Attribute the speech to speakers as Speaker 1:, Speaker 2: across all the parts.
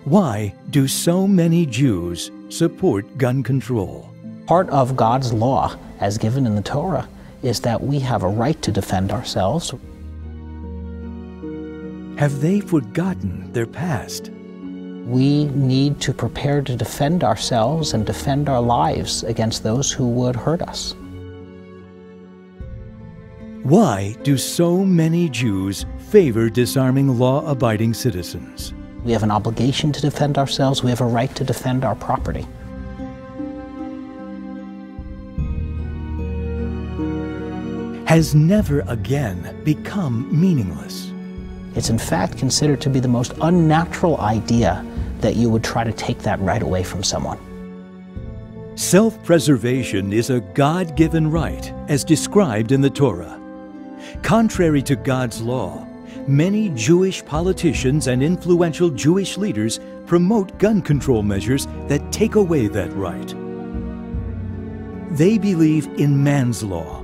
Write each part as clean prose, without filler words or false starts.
Speaker 1: Why do so many Jews support gun control?
Speaker 2: Part of God's law, as given in the Torah, is that we have a right to defend ourselves.
Speaker 1: Have they forgotten their past?
Speaker 2: We need to prepare to defend ourselves and defend our lives against those who would hurt us.
Speaker 1: Why do so many Jews favor disarming law-abiding citizens?
Speaker 2: We have an obligation to defend ourselves. We have a right to defend our property.
Speaker 1: Has never again become meaningless.
Speaker 2: It's in fact considered to be the most unnatural idea that you would try to take that right away from someone.
Speaker 1: Self-preservation is a God-given right, as described in the Torah. Contrary to God's law, many Jewish politicians and influential Jewish leaders promote gun control measures that take away that right. They believe in man's law,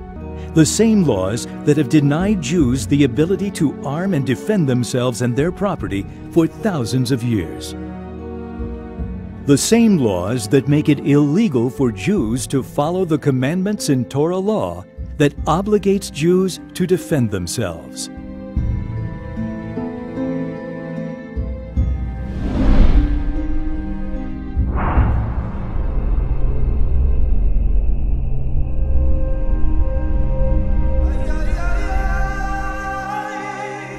Speaker 1: the same laws that have denied Jews the ability to arm and defend themselves and their property for thousands of years. The same laws that make it illegal for Jews to follow the commandments in Torah law that obligates Jews to defend themselves.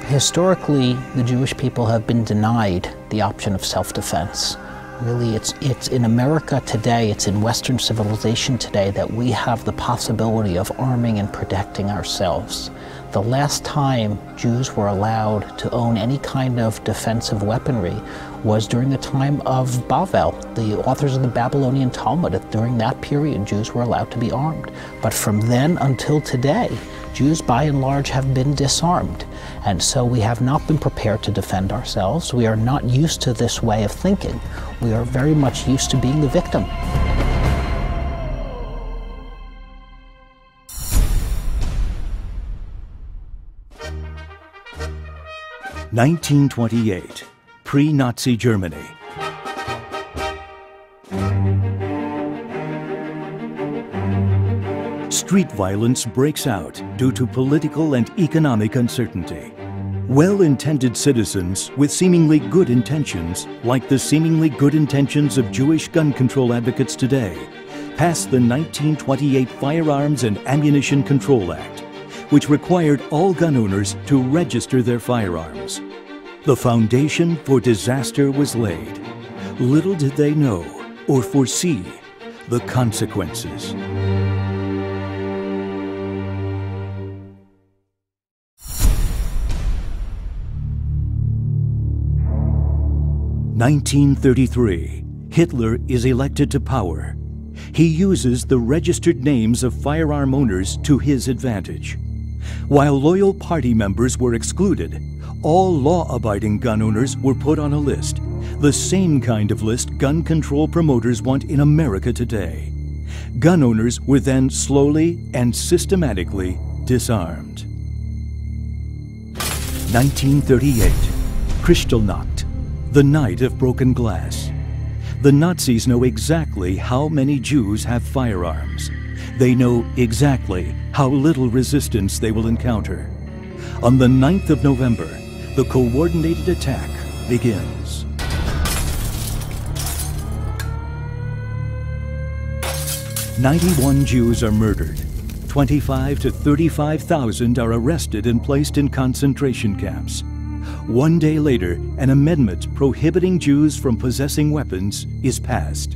Speaker 2: Historically, the Jewish people have been denied the option of self-defense. Really, it's in America today, it's in Western civilization today that we have the possibility of arming and protecting ourselves. The last time Jews were allowed to own any kind of defensive weaponry was during the time of Bavel, the authors of the Babylonian Talmud. During that period, Jews were allowed to be armed. But from then until today, Jews by and large have been disarmed. And so we have not been prepared to defend ourselves. We are not used to this way of thinking. We are very much used to being the victim.
Speaker 1: (1928), pre-Nazi Germany. Street violence breaks out due to political and economic uncertainty. Well-intended citizens with seemingly good intentions, like the seemingly good intentions of Jewish gun control advocates today, passed the 1928 Firearms and Ammunition Control Act, which required all gun owners to register their firearms. The foundation for disaster was laid. Little did they know or foresee the consequences. (1933), Hitler is elected to power. He uses the registered names of firearm owners to his advantage. While loyal party members were excluded, all law-abiding gun owners were put on a list, the same kind of list gun control promoters want in America today. Gun owners were then slowly and systematically disarmed. 1938, Kristallnacht, the night of broken glass. The Nazis know exactly how many Jews have firearms. They know exactly how little resistance they will encounter. On the 9th of November, the coordinated attack begins. "91 Jews are murdered. 25 to 35,000 are arrested and placed in concentration camps. One day later, an amendment prohibiting Jews from possessing weapons is passed.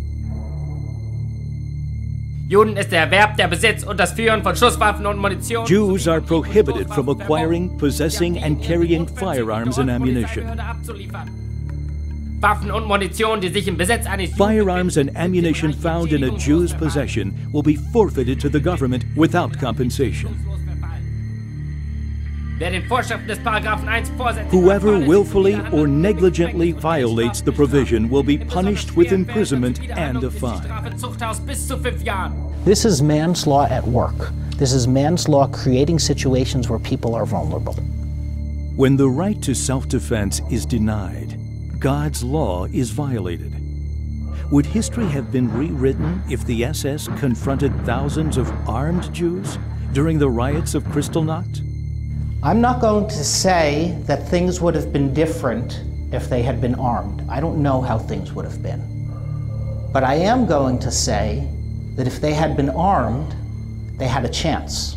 Speaker 3: Juden ist der Erwerb, der Besitz und das Führen von Schusswaffen und Munition.
Speaker 1: Jews are prohibited from acquiring, possessing, and carrying firearms and ammunition.
Speaker 3: Waffen und Munition, die sich im Besitz eines
Speaker 1: Firearms and ammunition found in a Jew's possession will be forfeited to the government without compensation.
Speaker 3: Wer den Vorschriften des Paragraphen 1 vorsätzlich
Speaker 1: Whoever willfully or negligently violates the provision will be punished with imprisonment and a fine.
Speaker 3: bis zu 5 Jahren.
Speaker 2: This is man's law at work. This is man's law creating situations where people are vulnerable.
Speaker 1: When the right to self-defense is denied, God's law is violated. Would history have been rewritten if the SS confronted thousands of armed Jews during the riots of Kristallnacht?
Speaker 2: I'm not going to say that things would have been different if they had been armed. I don't know how things would have been. But I am going to say that if they had been armed, they had a chance.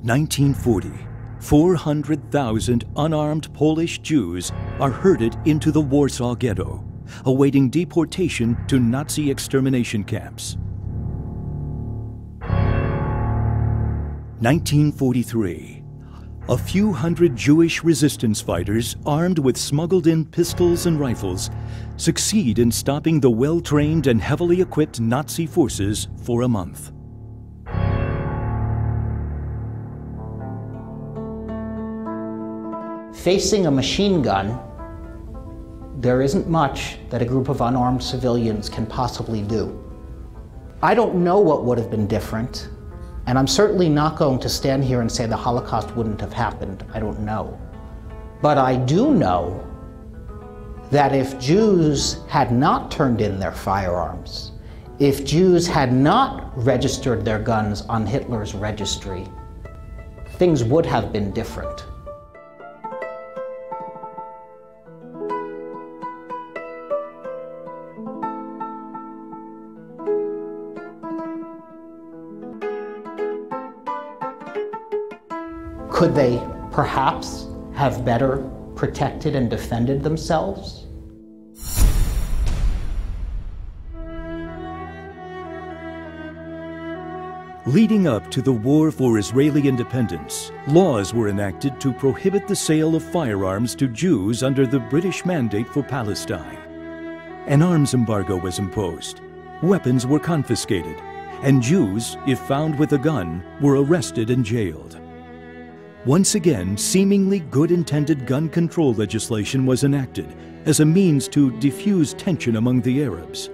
Speaker 1: (1940), 400,000 unarmed Polish Jews are herded into the Warsaw Ghetto, awaiting deportation to Nazi extermination camps. 1943. A few hundred Jewish resistance fighters armed with smuggled-in pistols and rifles succeed in stopping the well-trained and heavily equipped Nazi forces for a month.
Speaker 2: Facing a machine gun, there isn't much that a group of unarmed civilians can possibly do. I don't know what would have been different, and I'm certainly not going to stand here and say the Holocaust wouldn't have happened. I don't know. But I do know that if Jews had not turned in their firearms, if Jews had not registered their guns on Hitler's registry, things would have been different. Could they perhaps have better protected and defended themselves?
Speaker 1: Leading up to the war for Israeli independence, laws were enacted to prohibit the sale of firearms to Jews under the British Mandate for Palestine. An arms embargo was imposed, weapons were confiscated, and Jews, if found with a gun, were arrested and jailed. Once again, seemingly good-intended gun control legislation was enacted as a means to diffuse tension among the Arabs.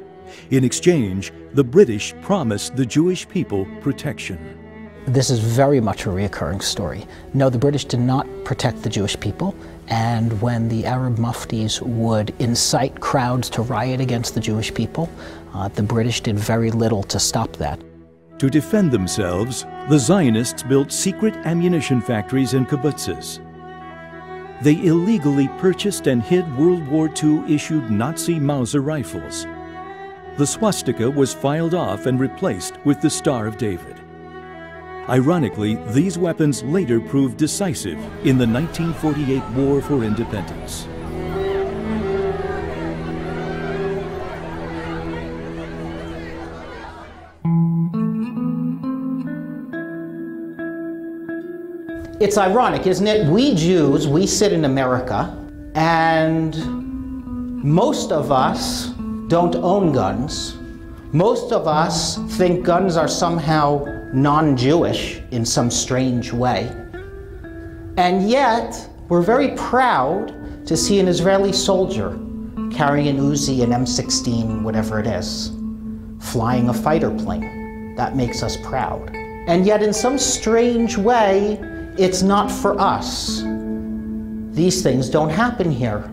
Speaker 1: In exchange, the British promised the Jewish people protection.
Speaker 2: This is very much a recurring story. No, the British did not protect the Jewish people, and when the Arab muftis would incite crowds to riot against the Jewish people, the British did very little to stop that.
Speaker 1: To defend themselves, the Zionists built secret ammunition factories and kibbutzes. They illegally purchased and hid World War II-issued Nazi Mauser rifles. The swastika was filed off and replaced with the Star of David. Ironically, these weapons later proved decisive in the 1948 War for Independence.
Speaker 2: It's ironic, isn't it? We Jews, we sit in America, and most of us don't own guns. Most of us think guns are somehow non-Jewish in some strange way. And yet, we're very proud to see an Israeli soldier carrying an Uzi, an M16, whatever it is, flying a fighter plane. That makes us proud. And yet, in some strange way, it's not for us. These things don't happen here.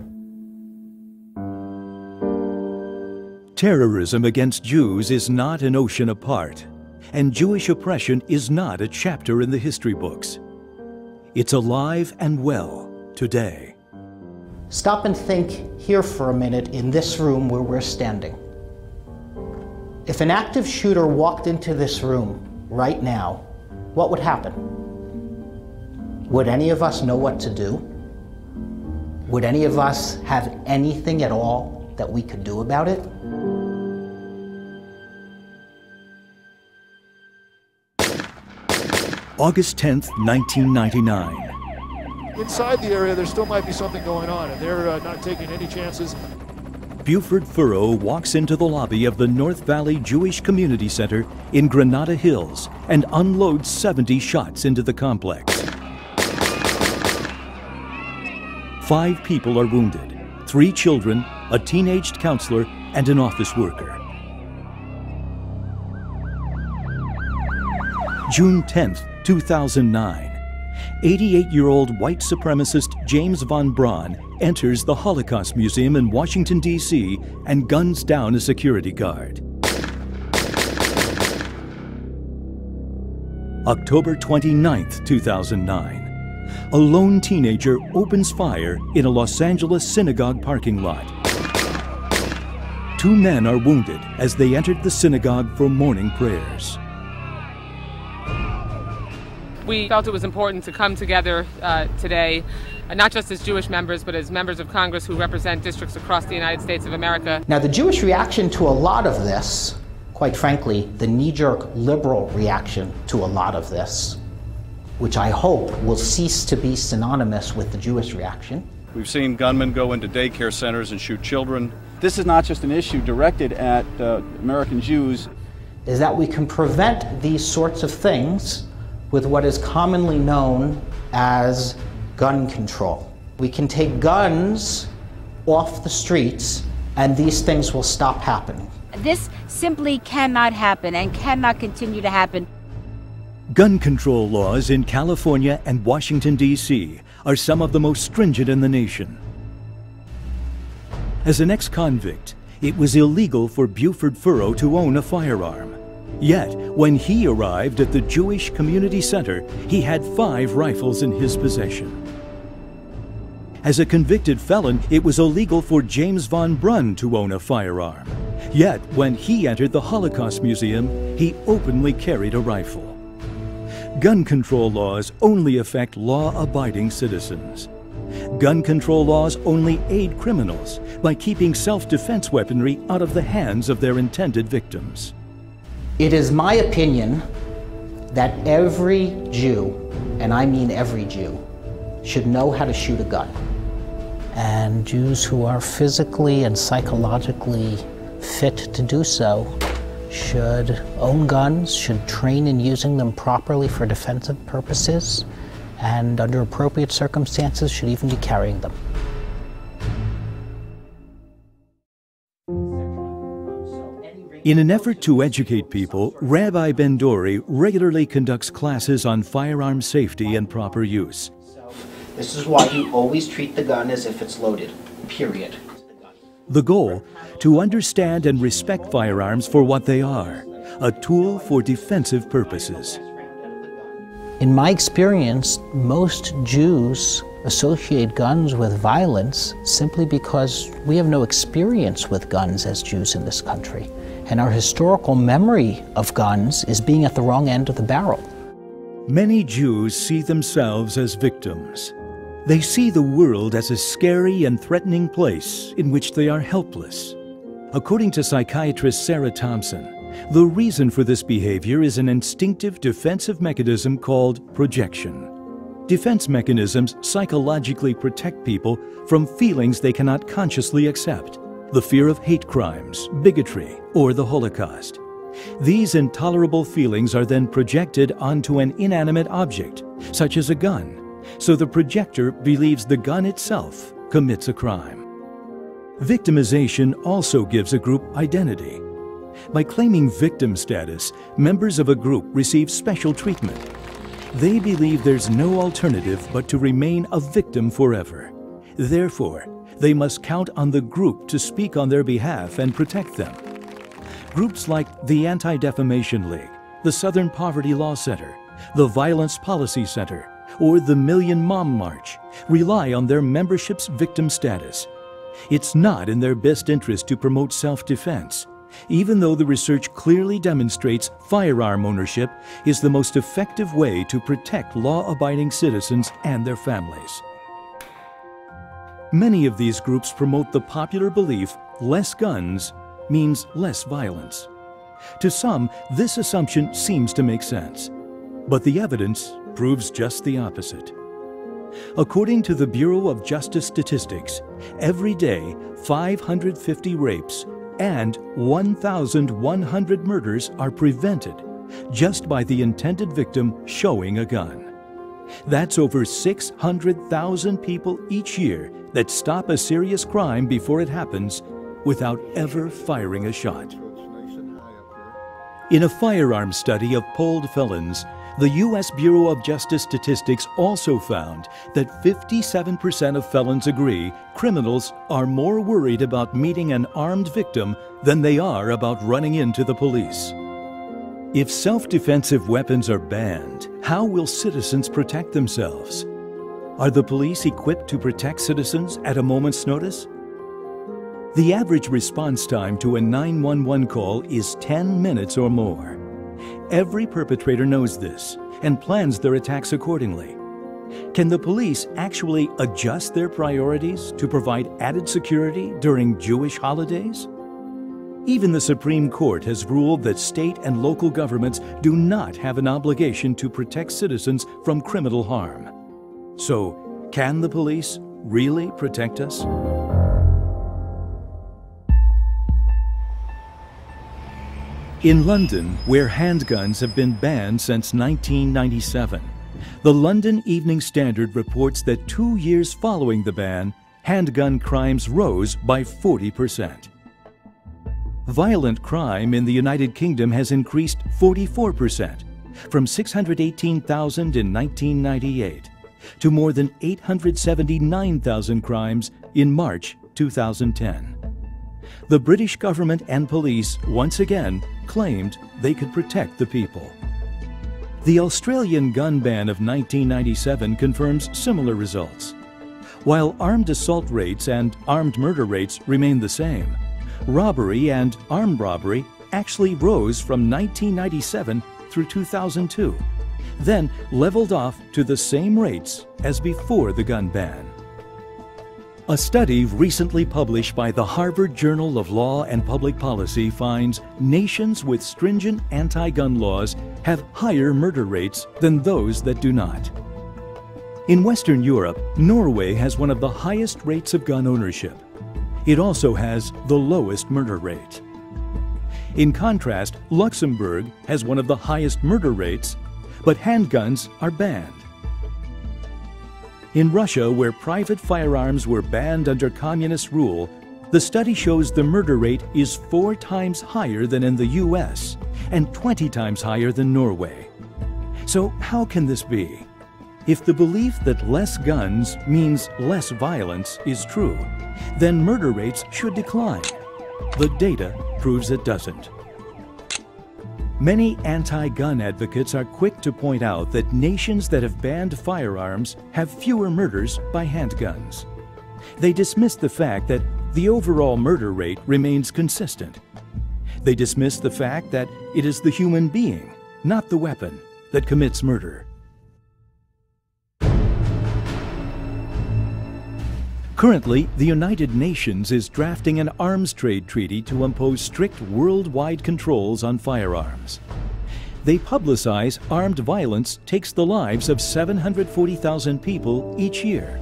Speaker 1: Terrorism against Jews is not an ocean apart, and Jewish oppression is not a chapter in the history books. It's alive and well today.
Speaker 2: Stop and think here for a minute in this room where we're standing. If an active shooter walked into this room right now, what would happen? Would any of us know what to do? Would any of us have anything at all that we could do about it?
Speaker 1: August 10th, 1999.
Speaker 4: Inside the area, there still might be something going on, and they're not taking any chances.
Speaker 1: Buford Furrow walks into the lobby of the North Valley Jewish Community Center in Granada Hills and unloads 70 shots into the complex. 5 people are wounded, 3 children, a teenaged counselor, and an office worker. June 10, 2009. 88-year-old white supremacist James von Braun enters the Holocaust Museum in Washington, D.C. and guns down a security guard. October 29, 2009. A lone teenager opens fire in a Los Angeles synagogue parking lot. 2 men are wounded as they entered the synagogue for morning prayers.
Speaker 5: We felt it was important to come together today, not just as Jewish members, but as members of Congress who represent districts across the United States of America.
Speaker 2: Now, the Jewish reaction to a lot of this, quite frankly, the knee-jerk liberal reaction to a lot of this, which I hope will cease to be synonymous with the Jewish reaction.
Speaker 6: We've seen gunmen go into daycare centers and shoot children.
Speaker 7: This is not just an issue directed at American Jews.
Speaker 2: Is that we can prevent these sorts of things with what is commonly known as gun control. We can take guns off the streets and these things will stop happening.
Speaker 8: This simply cannot happen and cannot continue to happen.
Speaker 1: Gun control laws in California and Washington, D.C. are some of the most stringent in the nation. As an ex-convict, it was illegal for Buford Furrow to own a firearm. Yet, when he arrived at the Jewish Community Center, he had 5 rifles in his possession. As a convicted felon, it was illegal for James von Braun to own a firearm. Yet, when he entered the Holocaust Museum, he openly carried a rifle. Gun control laws only affect law-abiding citizens. Gun control laws only aid criminals by keeping self-defense weaponry out of the hands of their intended victims.
Speaker 2: It is my opinion that every Jew, and I mean every Jew, should know how to shoot a gun. And Jews who are physically and psychologically fit to do so should own guns, should train in using them properly for defensive purposes, and under appropriate circumstances should even be carrying them.
Speaker 1: In an effort to educate people, Rabbi Bendory regularly conducts classes on firearm safety and proper use.
Speaker 2: This is why you always treat the gun as if it's loaded, period.
Speaker 1: The goal, to understand and respect firearms for what they are, a tool for defensive purposes.
Speaker 2: In my experience, most Jews associate guns with violence simply because we have no experience with guns as Jews in this country. And our historical memory of guns is being at the wrong end of the barrel.
Speaker 1: Many Jews see themselves as victims. They see the world as a scary and threatening place in which they are helpless. According to psychiatrist Sarah Thompson, the reason for this behavior is an instinctive defensive mechanism called projection. Defense mechanisms psychologically protect people from feelings they cannot consciously accept. The fear of hate crimes, bigotry, or the Holocaust. These intolerable feelings are then projected onto an inanimate object, such as a gun, so the projector believes the gun itself commits a crime. Victimization also gives a group identity. By claiming victim status, members of a group receive special treatment. They believe there's no alternative but to remain a victim forever. Therefore, they must count on the group to speak on their behalf and protect them. Groups like the Anti-Defamation League, the Southern Poverty Law Center, the Violence Policy Center, or the Million Mom March rely on their membership's victim status. It's not in their best interest to promote self-defense, even though the research clearly demonstrates firearm ownership is the most effective way to protect law-abiding citizens and their families. Many of these groups promote the popular belief less guns means less violence. To some, this assumption seems to make sense, but the evidence proves just the opposite. According to the Bureau of Justice Statistics, every day 550 rapes and 1,100 murders are prevented just by the intended victim showing a gun. That's over 600,000 people each year that stop a serious crime before it happens without ever firing a shot. In a firearms study of polled felons, The U.S. Bureau of Justice Statistics also found that 57% of felons agree criminals are more worried about meeting an armed victim than they are about running into the police. If self-defensive weapons are banned, how will citizens protect themselves? Are the police equipped to protect citizens at a moment's notice? The average response time to a 911 call is 10 minutes or more. Every perpetrator knows this and plans their attacks accordingly. Can the police actually adjust their priorities to provide added security during Jewish holidays? Even the Supreme Court has ruled that state and local governments do not have an obligation to protect citizens from criminal harm. So, can the police really protect us? In London, where handguns have been banned since 1997, the London Evening Standard reports that 2 years following the ban, handgun crimes rose by 40%. Violent crime in the United Kingdom has increased 44%, from 618,000 in 1998 to more than 879,000 crimes in March 2010. The British government and police once again claimed they could protect the people. The Australian gun ban of 1997 confirms similar results. While armed assault rates and armed murder rates remain the same, robbery and armed robbery actually rose from 1997 through 2002, then leveled off to the same rates as before the gun ban. A study recently published by the Harvard Journal of Law and Public Policy finds nations with stringent anti-gun laws have higher murder rates than those that do not. In Western Europe, Norway has one of the highest rates of gun ownership. It also has the lowest murder rate. In contrast, Luxembourg has one of the highest murder rates, but handguns are banned. In Russia, where private firearms were banned under communist rule, the study shows the murder rate is 4 times higher than in the US and 20 times higher than Norway. So how can this be? If the belief that less guns means less violence is true, then murder rates should decline. The data proves it doesn't. Many anti-gun advocates are quick to point out that nations that have banned firearms have fewer murders by handguns. They dismiss the fact that the overall murder rate remains consistent. They dismiss the fact that it is the human being, not the weapon, that commits murder. Currently, the United Nations is drafting an arms trade treaty to impose strict worldwide controls on firearms. They publicize armed violence takes the lives of 740,000 people each year.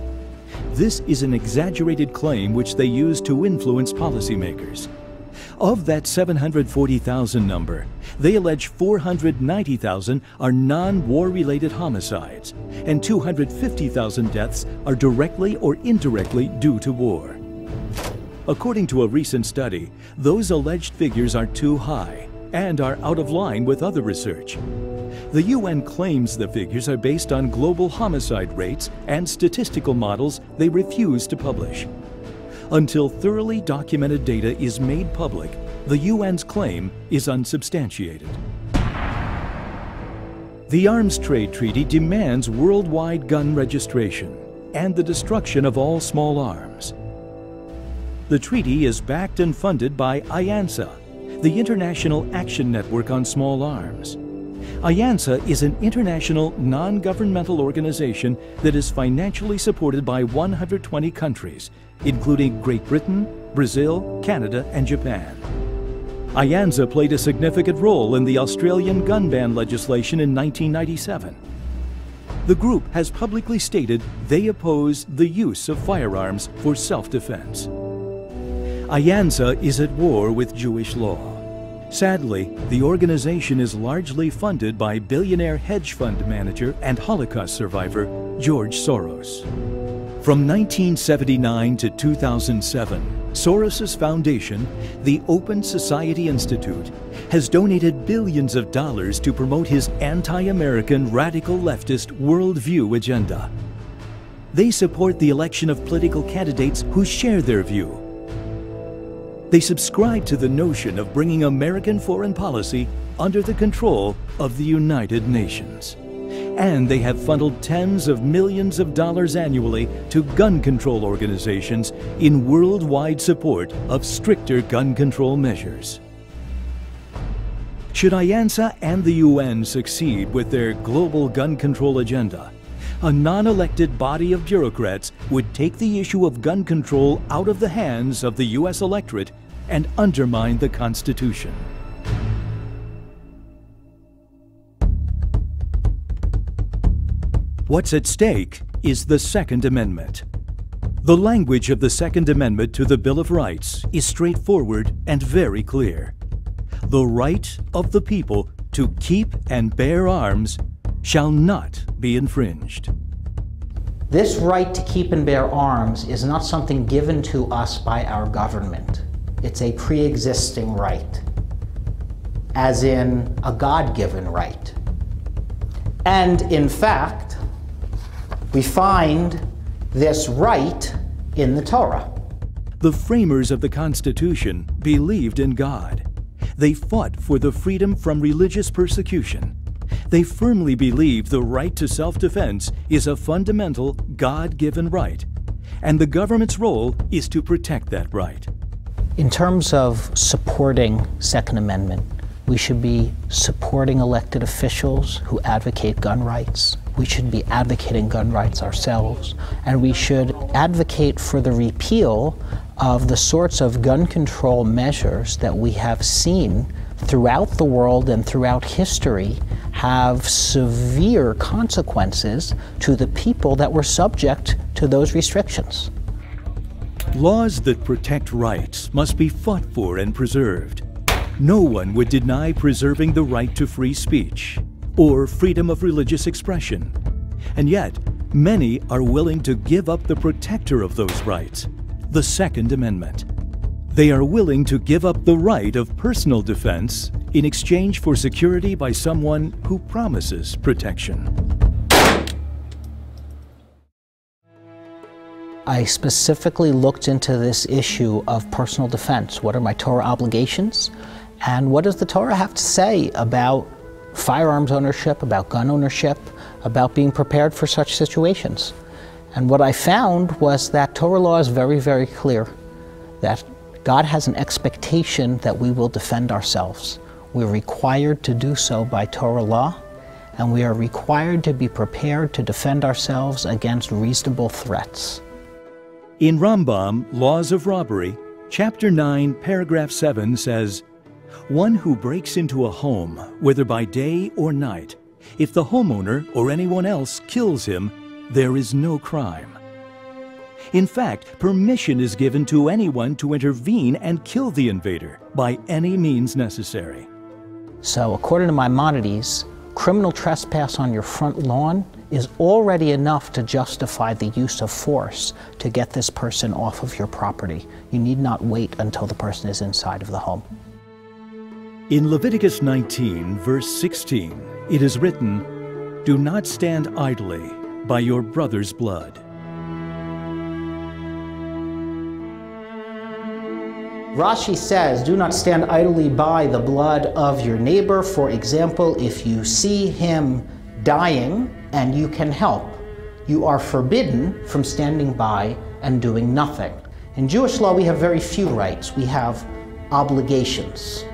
Speaker 1: This is an exaggerated claim which they use to influence policymakers. Of that 740,000 number, they allege 490,000 are non-war-related homicides, and 250,000 deaths are directly or indirectly due to war. According to a recent study, those alleged figures are too high and are out of line with other research. The UN claims the figures are based on global homicide rates and statistical models they refuse to publish. Until thoroughly documented data is made public, the UN's claim is unsubstantiated. The Arms Trade Treaty demands worldwide gun registration and the destruction of all small arms. The treaty is backed and funded by IANSA, the International Action Network on Small Arms. IANSA is an international non-governmental organization that is financially supported by 120 countries, including Great Britain, Brazil, Canada, and Japan. IANSA played a significant role in the Australian gun ban legislation in 1997. The group has publicly stated they oppose the use of firearms for self-defense. IANSA is at war with Jewish law. Sadly, the organization is largely funded by billionaire hedge fund manager and Holocaust survivor George Soros. From 1979 to 2007, Soros's foundation, the Open Society Institute, has donated billions of dollars to promote his anti-American radical leftist worldview agenda. They support the election of political candidates who share their view. They subscribe to the notion of bringing American foreign policy under the control of the United Nations. And they have funneled tens of millions of dollars annually to gun control organizations in worldwide support of stricter gun control measures. Should IANSA and the UN succeed with their global gun control agenda, a non-elected body of bureaucrats would take the issue of gun control out of the hands of the U.S. electorate and undermine the Constitution. What's at stake is the Second Amendment. The language of the Second Amendment to the Bill of Rights is straightforward and very clear. The right of the people to keep and bear arms shall not be infringed.
Speaker 2: This right to keep and bear arms is not something given to us by our government. It's a pre-existing right, as in a God-given right. And in fact, we find this right in the Torah.
Speaker 1: The framers of the Constitution believed in God. They fought for the freedom from religious persecution. They firmly believed the right to self-defense is a fundamental God-given right, and the government's role is to protect that right.
Speaker 2: In terms of supporting Second Amendment, we should be supporting elected officials who advocate gun rights. We should be advocating gun rights ourselves, and we should advocate for the repeal of the sorts of gun control measures that we have seen throughout the world and throughout history have severe consequences to the people that were subject to those restrictions.
Speaker 1: Laws that protect rights must be fought for and preserved. No one would deny preserving the right to free speech or freedom of religious expression. And yet, many are willing to give up the protector of those rights, the Second Amendment. They are willing to give up the right of personal defense in exchange for security by someone who promises protection.
Speaker 2: I specifically looked into this issue of personal defense. What are my Torah obligations? And what does the Torah have to say about firearms ownership, about gun ownership, about being prepared for such situations? And what I found was that Torah law is very, very clear, that God has an expectation that we will defend ourselves. We're required to do so by Torah law, and we are required to be prepared to defend ourselves against reasonable threats.
Speaker 1: In Rambam, Laws of Robbery, Chapter 9, Paragraph 7 says, "One who breaks into a home, whether by day or night, if the homeowner or anyone else kills him, there is no crime." In fact, permission is given to anyone to intervene and kill the invader by any means necessary.
Speaker 2: So according to Maimonides, criminal trespass on your front lawn is already enough to justify the use of force to get this person off of your property. You need not wait until the person is inside of the home.
Speaker 1: In Leviticus 19, verse 16, it is written, "Do not stand idly by your brother's blood."
Speaker 2: Rashi says, do not stand idly by the blood of your neighbor. For example, if you see him dying and you can help, you are forbidden from standing by and doing nothing. In Jewish law, we have very few rights. We have obligations.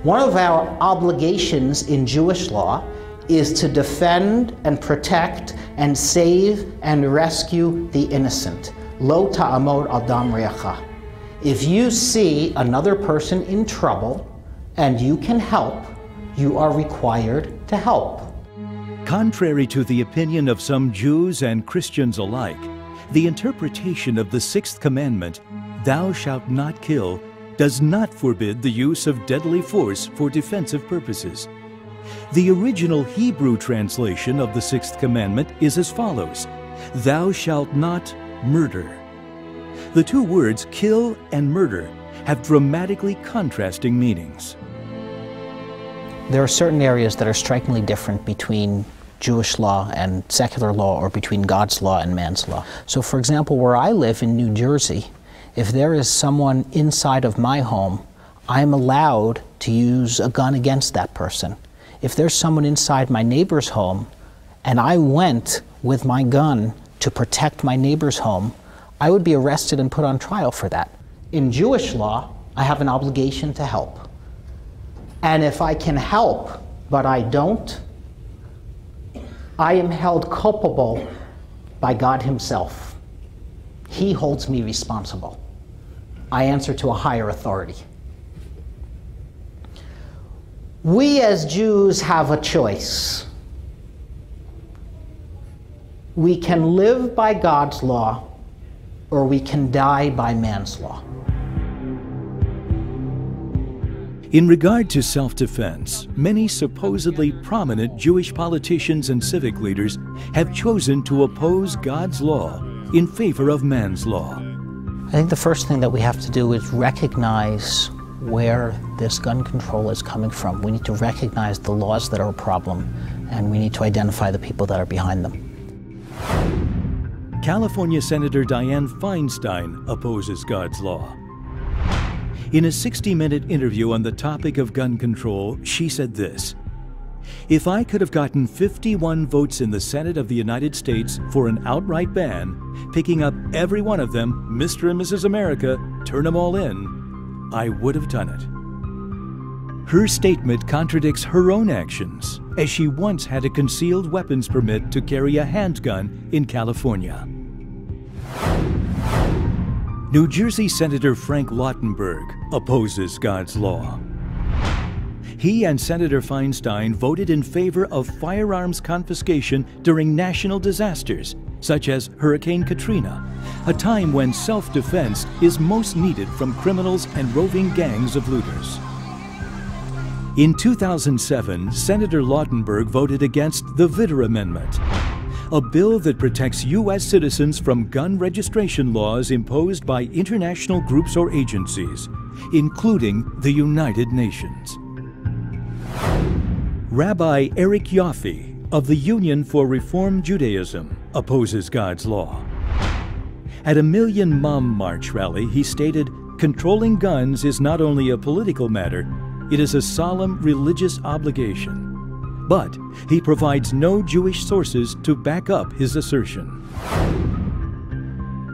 Speaker 2: One of our obligations in Jewish law is to defend and protect and save and rescue the innocent. Lo ta'amod adam re'acha. If you see another person in trouble and you can help, you are required to help.
Speaker 1: Contrary to the opinion of some Jews and Christians alike, the interpretation of the sixth commandment, "Thou shalt not kill," does not forbid the use of deadly force for defensive purposes. The original Hebrew translation of the sixth commandment is as follows, "Thou shalt not murder." The two words kill and murder have dramatically contrasting meanings.
Speaker 2: There are certain areas that are strikingly different between Jewish law and secular law, or between God's law and man's law. So for example, where I live in New Jersey, if there is someone inside of my home, I'm allowed to use a gun against that person. If there's someone inside my neighbor's home and I went with my gun to protect my neighbor's home, I would be arrested and put on trial for that. In Jewish law, I have an obligation to help. And if I can help, but I don't, I am held culpable by God Himself. He holds me responsible. I answer to a higher authority. We as Jews have a choice. We can live by God's law, or we can die by man's law.
Speaker 1: In regard to self-defense, many supposedly prominent Jewish politicians and civic leaders have chosen to oppose God's law in favor of man's law.
Speaker 2: I think the first thing that we have to do is recognize where this gun control is coming from. We need to recognize the laws that are a problem, and we need to identify the people that are behind them.
Speaker 1: California Senator Dianne Feinstein opposes God's law. In a 60-minute interview on the topic of gun control, she said this: "If I could have gotten 51 votes in the Senate of the United States for an outright ban, picking up every one of them, Mr. and Mrs. America, turn them all in, I would have done it." Her statement contradicts her own actions, as she once had a concealed weapons permit to carry a handgun in California. New Jersey Senator Frank Lautenberg opposes God's law. He and Senator Feinstein voted in favor of firearms confiscation during national disasters, such as Hurricane Katrina, a time when self-defense is most needed from criminals and roving gangs of looters. In 2007, Senator Lautenberg voted against the Vitter Amendment, a bill that protects U.S. citizens from gun registration laws imposed by international groups or agencies, including the United Nations. Rabbi Eric Yoffe of the Union for Reform Judaism opposes God's law. At a Million Mom March rally, he stated, "Controlling guns is not only a political matter, it is a solemn religious obligation." But he provides no Jewish sources to back up his assertion.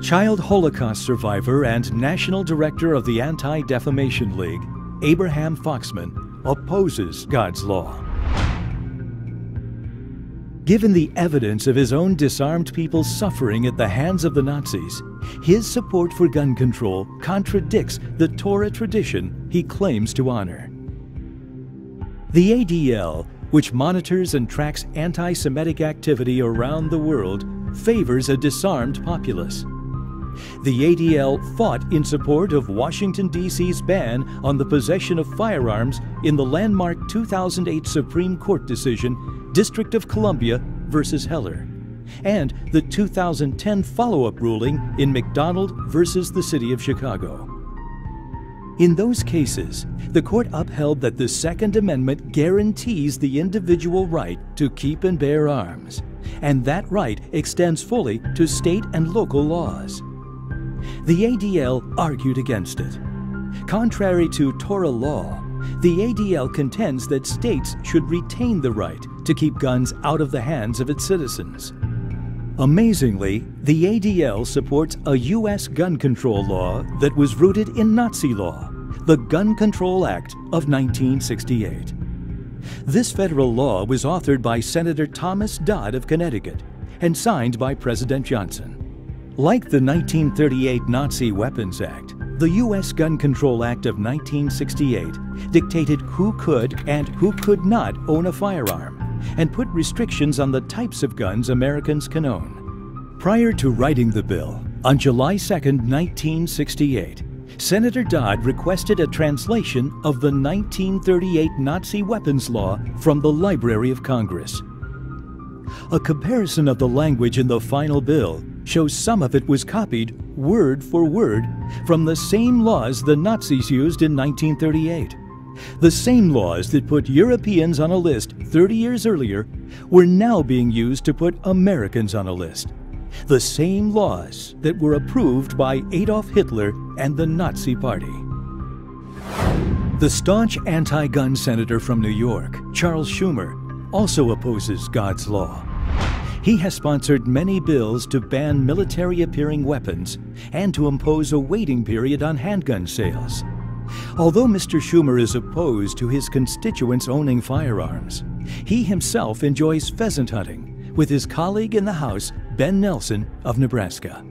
Speaker 1: Child Holocaust survivor and National Director of the Anti-Defamation League, Abraham Foxman, opposes God's law. Given the evidence of his own disarmed people suffering at the hands of the Nazis, his support for gun control contradicts the Torah tradition he claims to honor. The ADL, which monitors and tracks anti-Semitic activity around the world, favors a disarmed populace. The ADL fought in support of Washington, D.C.'s ban on the possession of firearms in the landmark 2008 Supreme Court decision, District of Columbia versus Heller, and the 2010 follow-up ruling in McDonald versus the City of Chicago. In those cases, the court upheld that the Second Amendment guarantees the individual right to keep and bear arms, and that right extends fully to state and local laws. The ADL argued against it. Contrary to Torah law, the ADL contends that states should retain the right to keep guns out of the hands of its citizens. Amazingly, the ADL supports a U.S. gun control law that was rooted in Nazi law, the Gun Control Act of 1968. This federal law was authored by Senator Thomas Dodd of Connecticut and signed by President Johnson. Like the 1938 Nazi Weapons Act, the U.S. Gun Control Act of 1968 dictated who could and who could not own a firearm, and put restrictions on the types of guns Americans can own. Prior to writing the bill, on July 2, 1968, Senator Dodd requested a translation of the 1938 Nazi weapons law from the Library of Congress. A comparison of the language in the final bill shows some of it was copied, word for word, from the same laws the Nazis used in 1938. The same laws that put Europeans on a list 30 years earlier were now being used to put Americans on a list. The same laws that were approved by Adolf Hitler and the Nazi Party. The staunch anti-gun senator from New York, Charles Schumer, also opposes God's law. He has sponsored many bills to ban military-appearing weapons and to impose a waiting period on handgun sales. Although Mr. Schumer is opposed to his constituents owning firearms, he himself enjoys pheasant hunting with his colleague in the House, Ben Nelson of Nebraska.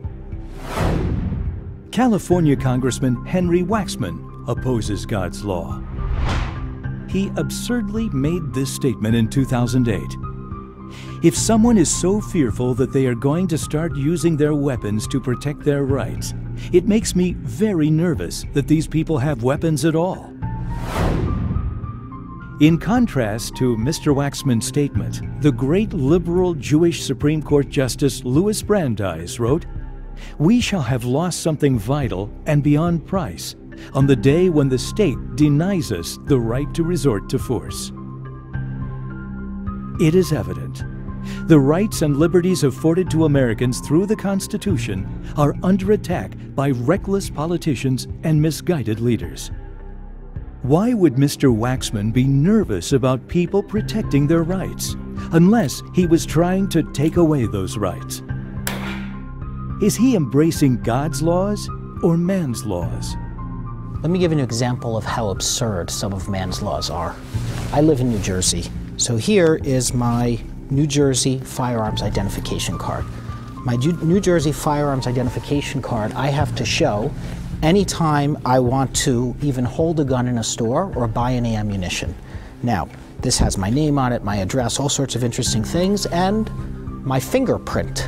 Speaker 1: California Congressman Henry Waxman opposes God's law. He absurdly made this statement in 2008. If someone is so fearful that they are going to start using their weapons to protect their rights, it makes me very nervous that these people have weapons at all. In contrast to Mr. Waxman's statement, the great liberal Jewish Supreme Court Justice Louis Brandeis wrote, "We shall have lost something vital and beyond price on the day when the state denies us the right to resort to force." It is evident. The rights and liberties afforded to Americans through the Constitution are under attack by reckless politicians and misguided leaders. Why would Mr. Waxman be nervous about people protecting their rights, unless he was trying to take away those rights? Is he embracing God's laws or man's laws?
Speaker 2: Let me give you an example of how absurd some of man's laws are. I live in New Jersey, so here is my New Jersey firearms identification card. My New Jersey firearms identification card I have to show anytime I want to even hold a gun in a store or buy any ammunition. Now, this has my name on it, my address, all sorts of interesting things, and my fingerprint.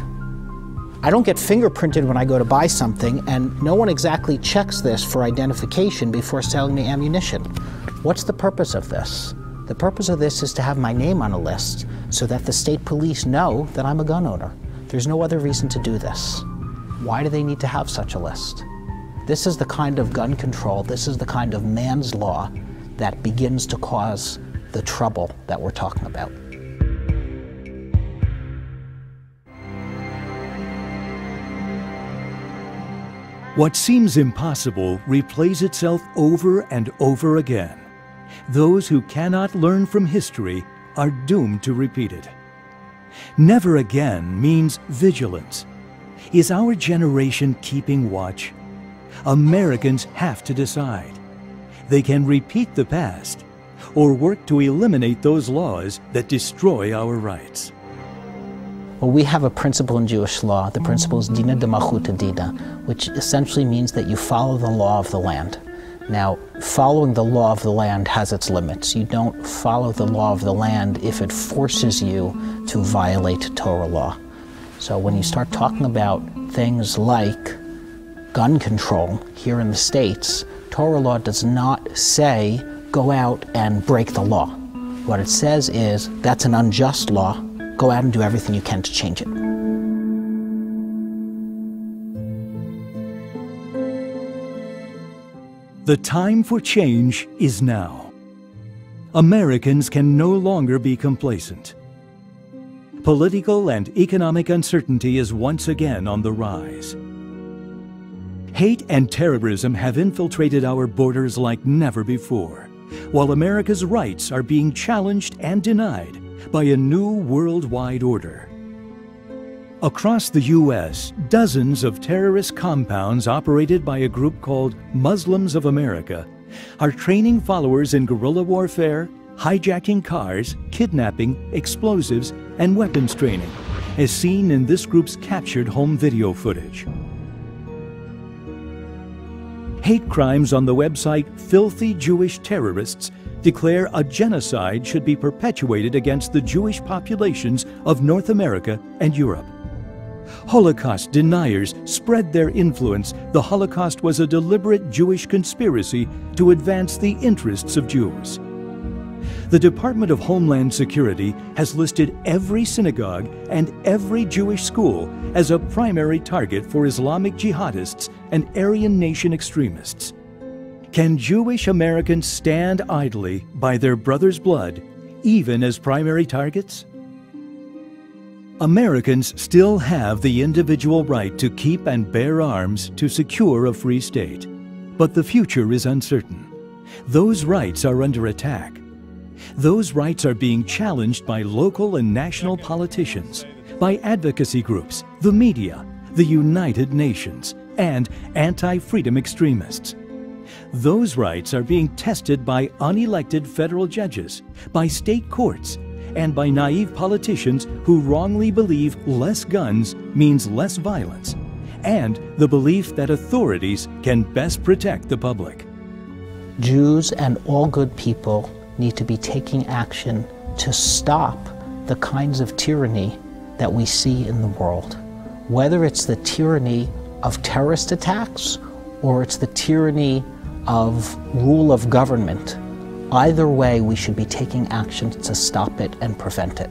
Speaker 2: I don't get fingerprinted when I go to buy something, and no one exactly checks this for identification before selling me ammunition. What's the purpose of this? The purpose of this is to have my name on a list so that the state police know that I'm a gun owner. There's no other reason to do this. Why do they need to have such a list? This is the kind of gun control, this is the kind of man's law that begins to cause the trouble that we're talking about.
Speaker 1: What seems impossible replays itself over and over again. Those who cannot learn from history are doomed to repeat it. Never again means vigilance. Is our generation keeping watch? Americans have to decide. They can repeat the past or work to eliminate those laws that destroy our rights.
Speaker 2: Well, we have a principle in Jewish law. The principle is dina d'malchuta dina, which essentially means that you follow the law of the land. Now, following the law of the land has its limits. You don't follow the law of the land if it forces you to violate Torah law. So when you start talking about things like gun control here in the States, Torah law does not say go out and break the law. What it says is that's an unjust law. Go out and do everything you can to change it.
Speaker 1: The time for change is now. Americans can no longer be complacent. Political and economic uncertainty is once again on the rise. Hate and terrorism have infiltrated our borders like never before, while America's rights are being challenged and denied by a new worldwide order. Across the U.S., dozens of terrorist compounds operated by a group called Muslims of America are training followers in guerrilla warfare, hijacking cars, kidnapping, explosives, and weapons training, as seen in this group's captured home video footage. Hate crimes on the website Filthy Jewish Terrorists declare a genocide should be perpetuated against the Jewish populations of North America and Europe. Holocaust deniers spread their influence. The Holocaust was a deliberate Jewish conspiracy to advance the interests of Jews. The Department of Homeland Security has listed every synagogue and every Jewish school as a primary target for Islamic jihadists and Aryan nation extremists. Can Jewish Americans stand idly by their brother's blood, even as primary targets? Americans still have the individual right to keep and bear arms to secure a free state. But the future is uncertain. Those rights are under attack. Those rights are being challenged by local and national politicians, by advocacy groups, the media, the United Nations, and anti-freedom extremists. Those rights are being tested by unelected federal judges, by state courts, and by naive politicians who wrongly believe less guns means less violence, and the belief that authorities can best protect the public.
Speaker 2: Jews and all good people need to be taking action to stop the kinds of tyranny that we see in the world. Whether it's the tyranny of terrorist attacks or it's the tyranny of rule of government, either way we should be taking action to stop it and prevent it.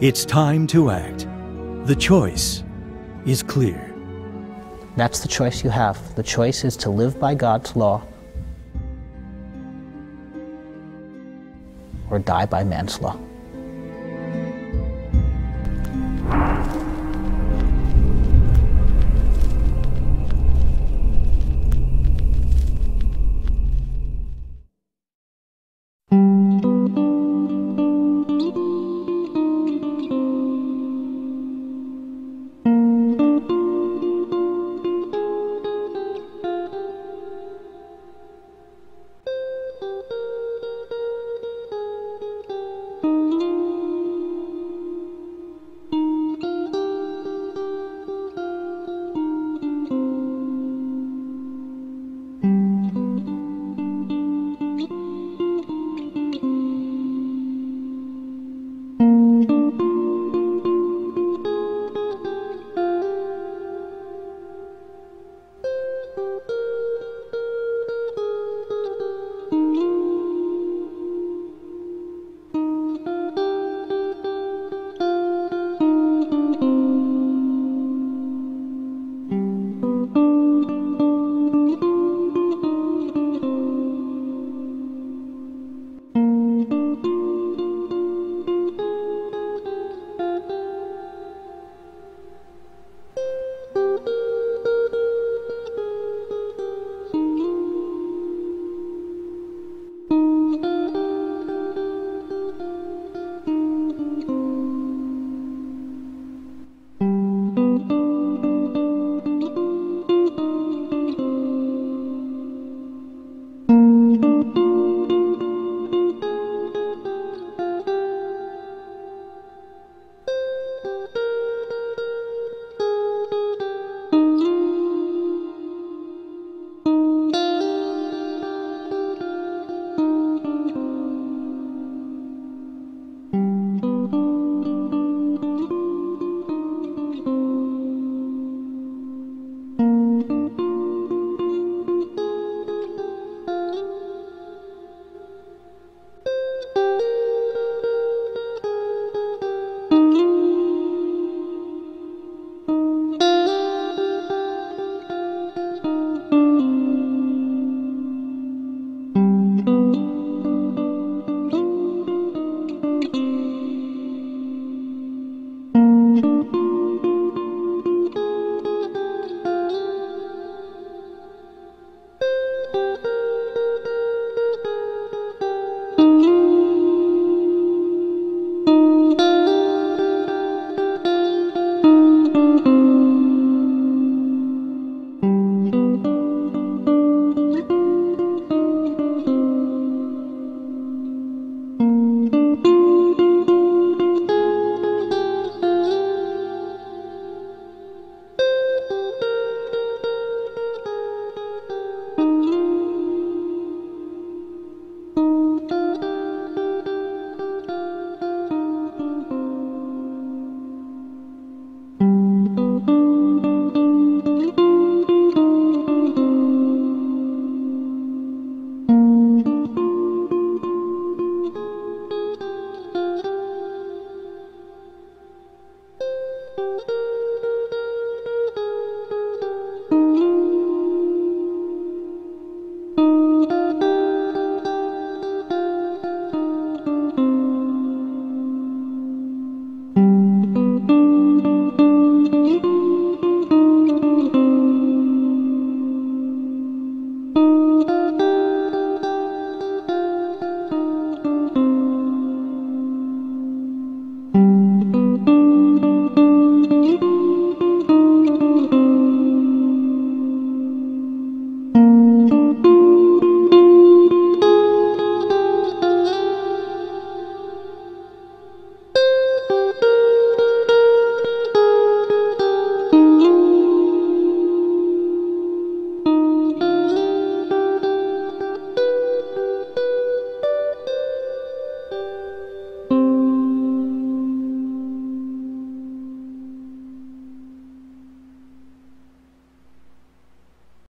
Speaker 1: It's time to act. The choice is clear.
Speaker 2: That's the choice you have. The choice is to live by God's law or die by man's law.